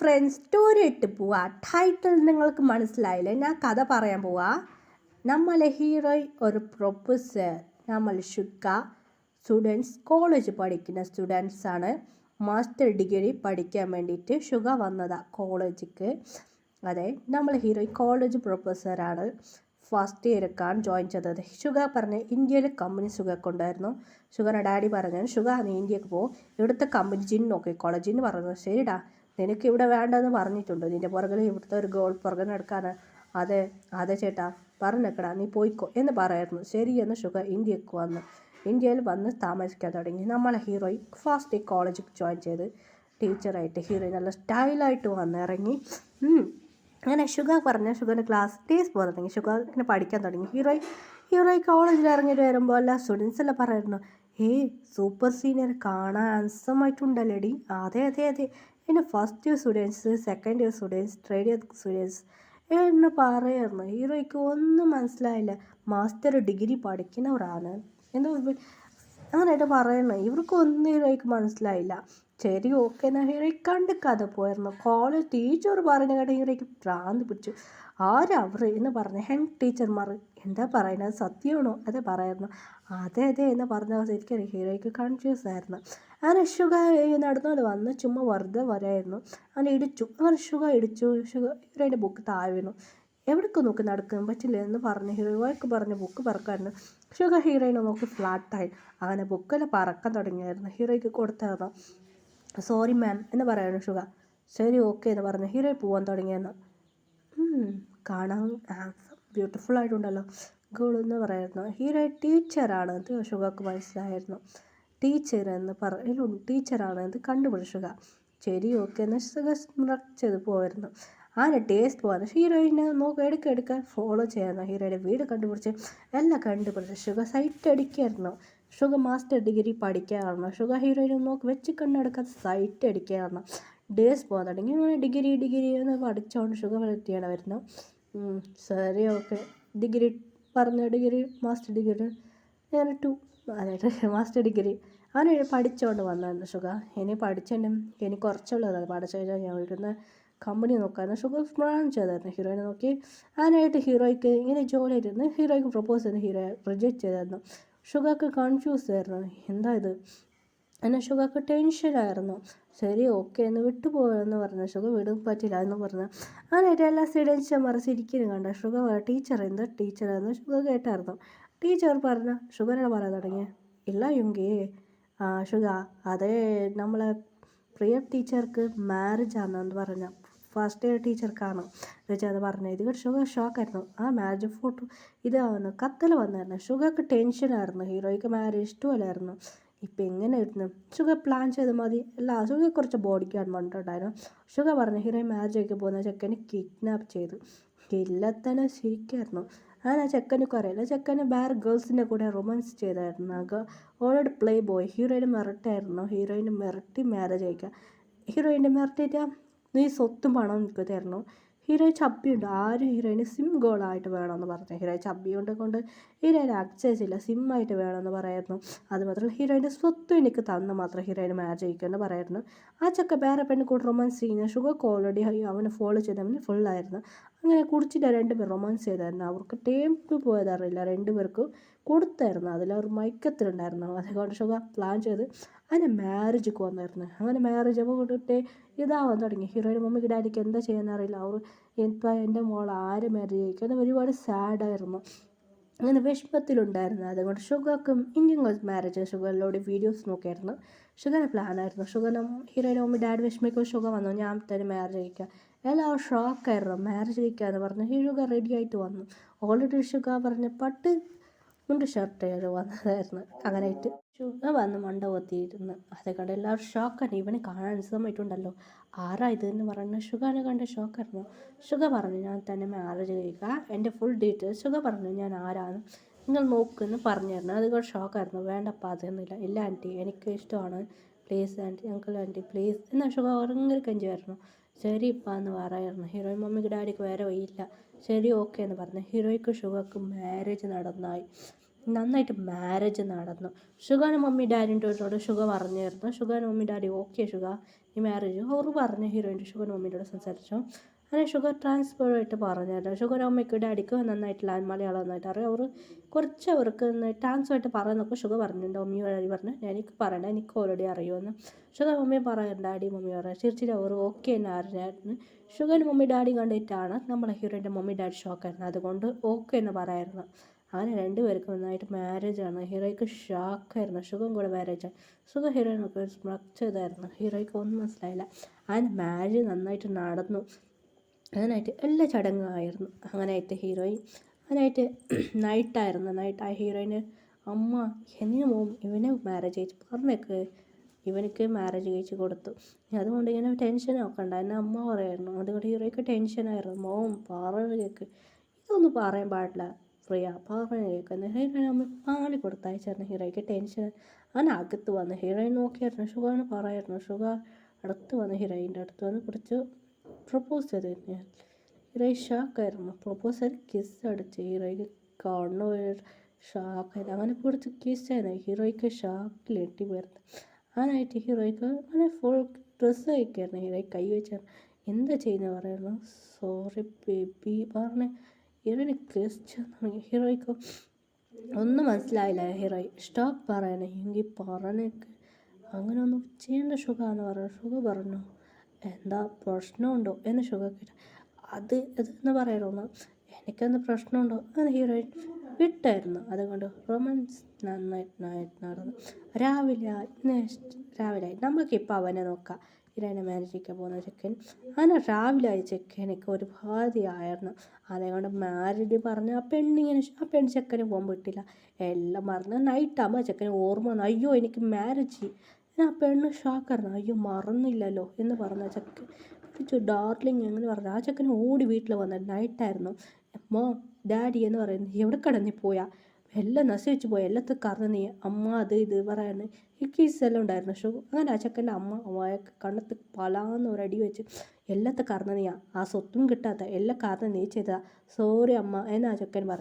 Friends, story ഇട്ട് പോവാ. Title നിങ്ങൾക്ക് മനസ്സിലായില്ലേ? ഞാൻ കഥ പറയാൻ പോവാ. നമ്മളെ ഹീറോ ഒരു പ്രൊഫസർ. നമ്മൾ ഷുക്ക സ്റ്റുഡൻസ്, കോളേജ് പഠിക്കുന്ന സ്റ്റുഡൻസ് ആണ്. മാസ്റ്റർ ഡിഗ്രി പഠിക്കാൻ വേണ്ടിയിട്ട് ഷുഗ വന്നതാ കോളേജിക്ക്. അതെ, നമ്മൾ ഹീറോ കോളേജ് പ്രൊഫസറാണ്. ഫസ്റ്റ് ഇയർക്കാണ് ജോയിൻ ചെയ്തത്. ഷുഗ പറഞ്ഞ് ഇന്ത്യയിൽ കമ്പനി ഷുഗക്ക് ഉണ്ടായിരുന്നു. ഷുഗയുടെ ഡാഡി പറഞ്ഞു, ഷുഗ നീ ഇന്ത്യക്ക് പോകും, ഇവിടുത്തെ കമ്പനി ജിൻ നോക്കിക്കോളാം. ജിന്ന് പറഞ്ഞു, ശരിടാ, നിനക്ക് ഇവിടെ വേണ്ടെന്ന് പറഞ്ഞിട്ടുണ്ട്, നിൻ്റെ പുറകിൽ ഇവിടുത്തെ ഒരു ഗോൾ പുറകെ നടക്കാനാണ്. അതെ അതെ ചേട്ടാ, പറഞ്ഞേക്കടാ, നീ പോയിക്കോ എന്ന് പറയായിരുന്നു. ശരിയെന്ന് ഷുഗ ഇന്ത്യക്ക് വന്നു. ഇന്ത്യയിൽ വന്ന് താമസിക്കാൻ തുടങ്ങി. നമ്മളെ ഹീറോയിൻ ഫസ്റ്റ് കോളേജിൽ ജോയിൻ ചെയ്ത് ടീച്ചറായിട്ട് ഹീറോയിൻ നല്ല സ്റ്റൈലായിട്ട് വന്നിറങ്ങി. അങ്ങനെ ഷുഗ പറഞ്ഞ ഷുഗറിൻ്റെ ക്ലാസ് ടേസ്റ്റ് പോകാൻ തുടങ്ങി. ഷുഗ ഇങ്ങനെ പഠിക്കാൻ തുടങ്ങി. ഹീറോയി കോളേജിൽ ഇറങ്ങിയിട്ട് വരുമ്പോൾ എല്ലാ സ്റ്റുഡൻസ് എല്ലാം പറയുന്നു, സൂപ്പർ സീനിയർ കാണാൻ ഹാൻസമായിട്ടുണ്ടല്ലേടി. അതെ അതെ അതെ, പിന്നെ first year students, second year students, third year students എന്ന് പറയായിരുന്നു. ഹീറോയ്ക്ക് ഒന്നും മനസ്സിലായില്ല. മാസ്റ്റർ ഡിഗ്രി പഠിക്കുന്നവരാണ് എന്തോ അങ്ങനെയായിട്ട് പറയുന്നു. ഇവർക്കൊന്നും ഹീറോയ്ക്ക് മനസ്സിലായില്ല. ശരി, ഓക്കെ എന്നാൽ ഹീറോയി കണ്ട് കഥ പോയിരുന്നു. കോളേജ് ടീച്ചർ പറഞ്ഞ കേട്ട ഹീറോയ്ക്ക് ഭ്രാന്ത് പിടിച്ചു. ആരവർ എന്ന് പറഞ്ഞ ടീച്ചർമാർ എന്താ പറയുന്നത്, സത്യമാണോ? അതെ പറയുന്നു. അതെ അതെ എന്ന് പറഞ്ഞ ശരിക്കും ഹീറോയ്ക്ക് കൺഫ്യൂസ് ആയിരുന്നു. അങ്ങനെ ഷുഗ നടന്നുകൊണ്ട് വന്ന് ചുമ്മാ വെറുതെ വരായിരുന്നു. അങ്ങനെ ഇടിച്ചു. അങ്ങനെ ഷുഗ ഹീറോയിൻ്റെ ബുക്ക് താഴെ വീണു. എവിടേക്ക് നോക്കി നടക്കാൻ പറ്റില്ല എന്ന് പറഞ്ഞ് ഹീറോയ്ക്ക് പറഞ്ഞ് ബുക്ക് പറക്കായിരുന്നു. ഷുഗ ഹീറോയിനെ നോക്കി ഫ്ലാറ്റായി. അങ്ങനെ ബുക്കെല്ലാം പറക്കാൻ തുടങ്ങിയായിരുന്നു. ഹീറോയ്ക്ക് കൊടുത്തായിരുന്നു. സോറി മാം എന്ന് പറയുന്നു ഷുഗ. ശരി, ഓക്കെ എന്ന് പറഞ്ഞു ഹീറോ പോകാൻ തുടങ്ങിയെന്ന്. കാണാൻ ബ്യൂട്ടിഫുൾ ആയിട്ടുണ്ടല്ലോ ഗോൾ എന്ന് പറയുന്നു. ഹീറോ ടീച്ചറാണ് എന്ന് ഷുഗക്ക് മനസ്സിലായിരുന്നു. ടീച്ചറാണ് എന്ന് കണ്ടുപിടിച്ചു ഷുഗ. ശരി, ഓക്കെ എന്ന് ഷുഗ ചെയ്ത് പോയിരുന്നു. ആനെ ടേസ്റ്റ് പോകാൻ ഹീറോയിനെ എടുക്കാൻ ഫോളോ ചെയ്യായിരുന്നു. ഹീറോയുടെ വീട് കണ്ടുപിടിച്ച് എല്ലാം കണ്ടുപിടിച്ച് ഷുഗ സൈറ്റ് അടിക്കായിരുന്നു. ഷുഗ മാസ്റ്റർ ഡിഗ്രി പഠിക്കാറുണ്ട്. ഷുഗ ഹീറോയിനെ വെച്ച് കണ്ണെടുക്കാൻ സൈറ്റ് അടിക്കാറുണ്ട്. ഡേയ്സ് പോകാൻ തുടങ്ങി. അങ്ങനെ ഡിഗ്രി എന്ന് പഠിച്ചുകൊണ്ട് ഷുഗ എത്തിയാണ് വരുന്നു. ശരി, ഓക്കെ ഡിഗ്രി മാസ്റ്റർ ഡിഗ്രി ഞാൻ മാസ്റ്റർ ഡിഗ്രി അങ്ങനെ പഠിച്ചുകൊണ്ട് വന്നായിരുന്നു ഷുഗ. ഇനി പഠിച്ചും ഇനി കുറച്ചുള്ളത് പഠിച്ചു കഴിഞ്ഞാൽ ഞാൻ ഇരുന്ന് കമ്പനി നോക്കായിരുന്നു. ഷുഗ പ്ലാൻ ചെയ്തായിരുന്നു ഹീറോയിനെ നോക്കി. അതിനായിട്ട് ഹീറോയ്ക്ക് ഇങ്ങനെ ജോലി ആയിരുന്നു. ഹീറോയ്ക്ക് പ്രപ്പോസ് ചെയ്ത് ഹീറോ റിജക്റ്റ് ചെയ്തായിരുന്നു. ഷുഗക്ക് കൺഫ്യൂസ് ആയിരുന്നു, എന്താ ഇത് എന്നാൽ ഷുഗക്ക് ടെൻഷനായിരുന്നു. ശരി, ഓക്കെ എന്ന് വിട്ടുപോയെന്ന് പറഞ്ഞു. ഷുഗ വിടാൻ പറ്റില്ല എന്ന് പറഞ്ഞു. അങ്ങനെയായിട്ട് എല്ലാ സ്റ്റുഡൻസും മറിച്ചിരിക്കുന്നു കണ്ട ഷുഗ ടീച്ചറെന്ന് ഷുഗ കേട്ടായിരുന്നു. ടീച്ചർ പറഞ്ഞ ഷുഗനോട് പറയാൻ തുടങ്ങി, ഇല്ല യുങ്കി ഷുഗ, അതേ നമ്മളെ പ്രിയ ടീച്ചർക്ക് മാരേജ് ആണെന്ന് പറഞ്ഞ ഫസ്റ്റ് ഇയർ ടീച്ചർക്കാണ് അത് പറഞ്ഞത്. ഇത് ഷുഗ ഷോക്കായിരുന്നു. ആ മാരേജ് ഫോട്ടോ ഇതാവുന്നു കത്തിൽ വന്നായിരുന്നു. ഷുഗക്ക് ടെൻഷനായിരുന്നു. ഹീറോയ്ക്ക് മാരേജ് ഇഷ്ടമല്ലായിരുന്നു. ഇപ്പം എങ്ങനെയായിരുന്നു ഷുഗ പ്ലാൻ ചെയ്ത് മതി. ഷുഗ കുറച്ച് ബോഡി ഗാർഡ് പറഞ്ഞിട്ടുണ്ടായിരുന്നു. ഷുഗ പറഞ്ഞു ഹീറോയിൻ മാരേജൊക്കെ പോകുന്ന ചെക്കനെ കിഡ്നാപ്പ് ചെയ്തു. ഇല്ലത്തന്നെ ശരിക്കായിരുന്നു. അങ്ങനെ ആ ചെക്കനൊക്കെ അറിയില്ല. ചെക്കന് വേറെ ഗേൾസിൻ്റെ കൂടെ റൊമാൻസ് ചെയ്തായിരുന്നു. Already play boy. ഹീറോയിന് മിരട്ടായിരുന്നു. ഹീറോയിന് മിരട്ടി മാരേജ് കഴിക്കുക. ഹീറോയിൻ്റെ മിരട്ടിയിട്ട് നീ സ്വത്തും പണവും നിൽക്കുക തരണം. ഹീറോയിൻ ചബ്ബിയുണ്ട്. ആരും ഹീറോയിന് സിം ഗോളായിട്ട് വേണമെന്ന് പറഞ്ഞു. ഹീറോയിൻ ചബ്ബിയുണ്ട് കൊണ്ട് ഹീറോയിൻ ആക്സസ് ഇല്ല, സിമ്മായിട്ട് വേണമെന്ന് പറയായിരുന്നു. അതുമാത്രമല്ല ഹീറോയിൻ്റെ സ്വത്തും എനിക്ക് തന്ന് മാത്രം ഹീറോയിന് മാരേജ് കഴിക്കുമെന്ന് പറയായിരുന്നു. ആ ചക്ക വേറെ പെണ്ണ് കൂടെ റൊമാൻസ് ചെയ്യുന്ന ഷുഗർക്ക് ഓൾറെഡി അവനെ ഫോളോ ചെയ്തവന് ഫുള്ളായിരുന്നു. അങ്ങനെ കുടിച്ചിട്ട് രണ്ടുപേർ റൊമാൻസ് ചെയ്തായിരുന്നു. അവർക്ക് ടേപ്പ് പോയതറിയില്ല, രണ്ടുപേർക്ക് കൊടുത്തായിരുന്നു. അതിലവർ മയക്കത്തിലുണ്ടായിരുന്നു. അതുകൊണ്ട് ഷുഗ പ്ലാൻ ചെയ്ത് അങ്ങനെ മാരേജൊക്കെ വന്നായിരുന്നു. അങ്ങനെ മാരേജ് അപ്പോൾ കൊടുത്തിട്ട് ഇതാവാൻ തുടങ്ങി. ഹീറോയിൻ്റെ മമ്മിക്ക് ഡാഡിക്ക് എന്താ ചെയ്യാനറിയില്ല. അവർ ഇപ്പം എൻ്റെ മോൾ ആര് മാരേജ് കഴിക്കുന്നത് ഒരുപാട് സാഡായിരുന്നു. അങ്ങനെ വിഷമത്തിലുണ്ടായിരുന്നു. അതുകൊണ്ട് ഷുഗർക്കും ഇന്ത്യൻ മാരേജ് ഷുഗറിലൂടെ വീഡിയോസ് നോക്കിയായിരുന്നു. ഷുഗറിൻ്റെ പ്ലാനായിരുന്നു. ഹീറോയിൻ്റെ മമ്മി ഡാഡി വിഷമിക്കുമ്പോൾ ഷുഗർ വന്നു, ഞാൻ തന്നെ മാരേജ് കഴിക്കാം. എല്ലാവരും ഷോക്കായിരുന്നു. മാരേജ് കഴിക്കാമെന്ന് പറഞ്ഞു. ഷുഗർ റെഡി ആയിട്ട് വന്നു. ഓൾറെഡി ഷുഗർ പറഞ്ഞ പട്ട് മുണ്ട് ഷർട്ട് വന്നതായിരുന്നു. അങ്ങനെയായിട്ട് ഷുഗർ വന്ന് മണ്ട കൊത്തിയിരുന്നു. അത് കണ്ട് എല്ലാവരും ഷോക്കാണ്. ഇവന് കാണാൻ സമയത്തുണ്ടല്ലോ, ആരാ ഇത് എന്ന് പറഞ്ഞു. ഷുഗറിനെ കണ്ട് ഷോക്കായിരുന്നു. ഷുഗർ പറഞ്ഞു ഞാൻ തന്നെ മാരേജ് കഴിക്കുക, എൻ്റെ ഫുൾ ഡീറ്റെയിൽസ്. ഷുഗർ പറഞ്ഞു ഞാൻ ആരാണ് നിങ്ങൾ നോക്കുമെന്ന് പറഞ്ഞിരുന്നു. അതുകൊണ്ട് ഷോക്കായിരുന്നു. വേണ്ടപ്പാ അതൊന്നുമില്ല, ഇല്ല ആൻറ്റി എനിക്ക് ഇഷ്ടമാണ്, പ്ലീസ് ആൻറ്റി, ആൻറ്റി പ്ലീസ് എന്നാൽ ഷുഗർ ഭയങ്കര കഞ്ചായിരുന്നു. ശരി ഇപ്പം എന്ന് പറയായിരുന്നു. ഹീറോയിൻ മമ്മിക്ക് ഡാഡിക്ക് വേറെ വഴിയില്ല. ശരി, ഓക്കെ എന്ന് പറഞ്ഞു. ഹീറോയ്ക്ക് ഷുഗർക്ക് മാരേജ് നടന്നായി. നന്നായിട്ട് മാരേജ് നടന്നു. ഷുഗാൻ്റെ മമ്മി ഡാഡിൻ്റെയോട് ഷുഗ പറഞ്ഞായിരുന്നു. ഷുഗാൻ്റെ മമ്മി ഡാഡി ഓക്കെ ഷുഗ ഈ മാരേജ് അവർ പറഞ്ഞു. ഹീറോയിൻ്റെ ഷുഗർ മമ്മീൻ്റെ സംസാരിച്ചു. അങ്ങനെ ഷുഗർ ട്രാൻസ്ഫറായിട്ട് പറഞ്ഞായിരുന്നു. ഷുഗർ അമ്മയ്ക്ക് ഡാഡിക്ക് നന്നായിട്ട് മലയാളം നന്നായിട്ട് അറിയാം. അവർ കുറച്ച് അവർക്ക് ട്രാൻസ്ഫറായിട്ട് പറയുന്നപ്പോൾ ഷുഗർ പറഞ്ഞിട്ടുണ്ട്. മമ്മി ഡാഡി പറഞ്ഞു എനിക്ക് പറയണ്ട, എനിക്ക് ഓൾറെഡി അറിയുമെന്ന്. ഷുഗർ മമ്മി പറയാം, ഡാഡി മമ്മി പറയാം. ചിരിച്ചിട്ട് അവർ ഓക്കെ എന്ന് അറിഞ്ഞായിരുന്നു. ഷുഗർ മമ്മി ഡാഡി കണ്ടിട്ടാണ് നമ്മളെ ഹീറോയിൻ്റെ മമ്മി ഡാഡി ഷോക്കായിരുന്നു. അതുകൊണ്ട് ഓക്കെ എന്ന് പറയായിരുന്നു. അങ്ങനെ രണ്ടുപേർക്കും നന്നായിട്ട് മാരേജാണ്. ഹീറോയ്ക്ക് ഷോക്കായിരുന്നു. ഷുഗം കൂടെ മാരേജാണ്. ഷുഗർ ഹീറോയിനൊക്കെ സ്ട്രക്ചർ ചെയ്തായിരുന്നു. ഹീറോയ്ക്ക് ഒന്നും മനസ്സിലായില്ല. അങ്ങനെ മാരേജ് നന്നായിട്ട് നടന്നു. അങ്ങനായിട്ട് എല്ലാ ചടങ്ങായിരുന്നു. അങ്ങനെയായിട്ട് ഹീറോയിൻ അങ്ങനെയായിട്ട് നൈറ്റായിരുന്നു. നൈറ്റ് ഹീറോയിന് അമ്മ എന്തിനു മോം ഇവനെ മാരേജ് കഴിച്ച് പറഞ്ഞേക്ക്, ഇവനക്ക് മാരേജ് കഴിച്ച് കൊടുത്തു. അതുകൊണ്ട് ഇങ്ങനെ ടെൻഷനൊക്കെ ഉണ്ടായിരുന്നു. അമ്മ പറയായിരുന്നു. അതുകൊണ്ട് ഹീറോയ്ക്ക് ടെൻഷനായിരുന്നു. മോം പറഞ്ഞു കേൾക്ക്, ഇതൊന്നും പറയാൻ പാടില്ല പ്രിയ, പറഞ്ഞു കേൾക്കുന്നത്. ഹീറോയിൻ അമ്മ പാടി കൊടുത്തയച്ചായിരുന്നു. ഹീറോയ്ക്ക് ടെൻഷൻ. അങ്ങനെ അകത്ത് വന്ന് ഹീറോയിൻ നോക്കിയായിരുന്നു. ഷുഗറിന് പറയായിരുന്നു. ഷുഗർ അടുത്ത് വന്ന് ഹീറോയിൻ്റെ അടുത്ത് വന്ന് പിടിച്ച് പ്രപ്പോസ് ചെയ്ത് ഞാൻ. ഹീറോയിൻ ഷോക്കായിരുന്നു. പ്രപ്പോസ് ചെയ്ത് കിസ് അടിച്ച് ഹീറോയ്ക്ക് കണ്ണു ഷോക്കായത്. അങ്ങനെ പിടിച്ച് കിസ് ചെയ്യുന്നത് ഹീറോയ്ക്ക് ഷോക്കിലെട്ടി വരുന്നത്. അങ്ങനായിട്ട് ഹീറോയ്ക്ക് അങ്ങനെ ഫുൾ ഡ്രസ്സ് കഴിക്കായിരുന്നു. ഹീറോയി കൈ വെച്ചായിരുന്നു. എന്താ ചെയ്യുന്നത് പറയുന്നു. സോറി ബേബി പറഞ്ഞ് ഹീറോയിന് കിസ് തുടങ്ങി. ഹീറോയ്ക്ക് ഒന്നും മനസ്സിലായില്ല. ഹീറോയി സ്റ്റോപ്പ് പറയണേ എങ്കിൽ പറഞ്ഞേക്ക്, അങ്ങനെ ഒന്നും ചെയ്യേണ്ട ഷുഗാന്ന് പറഞ്ഞു. ഷുഗ പറഞ്ഞു എന്താ പ്രശ്നമുണ്ടോ എന്ന് ഷുഗ കേട്ടു. അതെന്ന് പറയണമെന്ന് എനിക്കെന്ത് പ്രശ്നമുണ്ടോ എന്ന് ഹീറോയിൻ വിട്ടായിരുന്നു. അതുകൊണ്ട് റൊമാൻസ് നന്നായിട്ട് നടന്നു. രാവിലെ നമുക്കിപ്പോൾ അവനെ നോക്കാം. ഹീറോയിനെ മാരേജിക്കാൻ പോകുന്ന ചെക്കൻ. അങ്ങനെ രാവിലെ ആയ ചെക്കനൊക്കെ ഒരു ഭാര്യയായിരുന്നു. അതുകൊണ്ട് മാരേജ് പറഞ്ഞ് ആ പെണ്ണ് ചെക്കന് പോകാൻ പറ്റില്ല. എല്ലാം മറന്ന് നൈറ്റാകുമ്പോൾ ചെക്കന് ഓർമ്മ വന്നു. അയ്യോ എനിക്ക് മാരേജ്. ആ പെണ്ണ് ഷോക്കായിരുന്നു. അയ്യോ മറന്നില്ലല്ലോ എന്ന് പറഞ്ഞ ചെക്കൻ പിടിച്ചു ഡാർലിങ് എന്ന് പറഞ്ഞു. ആ ചെക്കന് ഓടി വീട്ടിൽ വന്നത്. നൈറ്റായിരുന്നു. മോ ഡാഡി എന്ന് പറയുന്നത് എവിടെ കടന്നി പോയാ, എല്ലാം നശിച്ചു പോയി, എല്ലാത്തും കറന്ന് നീ അമ്മ അത് ഇത് പറയാന്ന് ഈ കീസെല്ലാം ഉണ്ടായിരുന്നു. അങ്ങനെ ആ ചെക്കൻ്റെ അമ്മ കണ്ണത്ത് പലാന്ന് ഒരടി വെച്ച് എല്ലാത്തും കറന്ന് നീയാ, ആ സ്വത്തും കിട്ടാത്ത എല്ലാം കാരണം നീ ചെയ്തതാ, സോറി അമ്മ എന്ന് ആ ചെക്കൻ പറഞ്ഞു.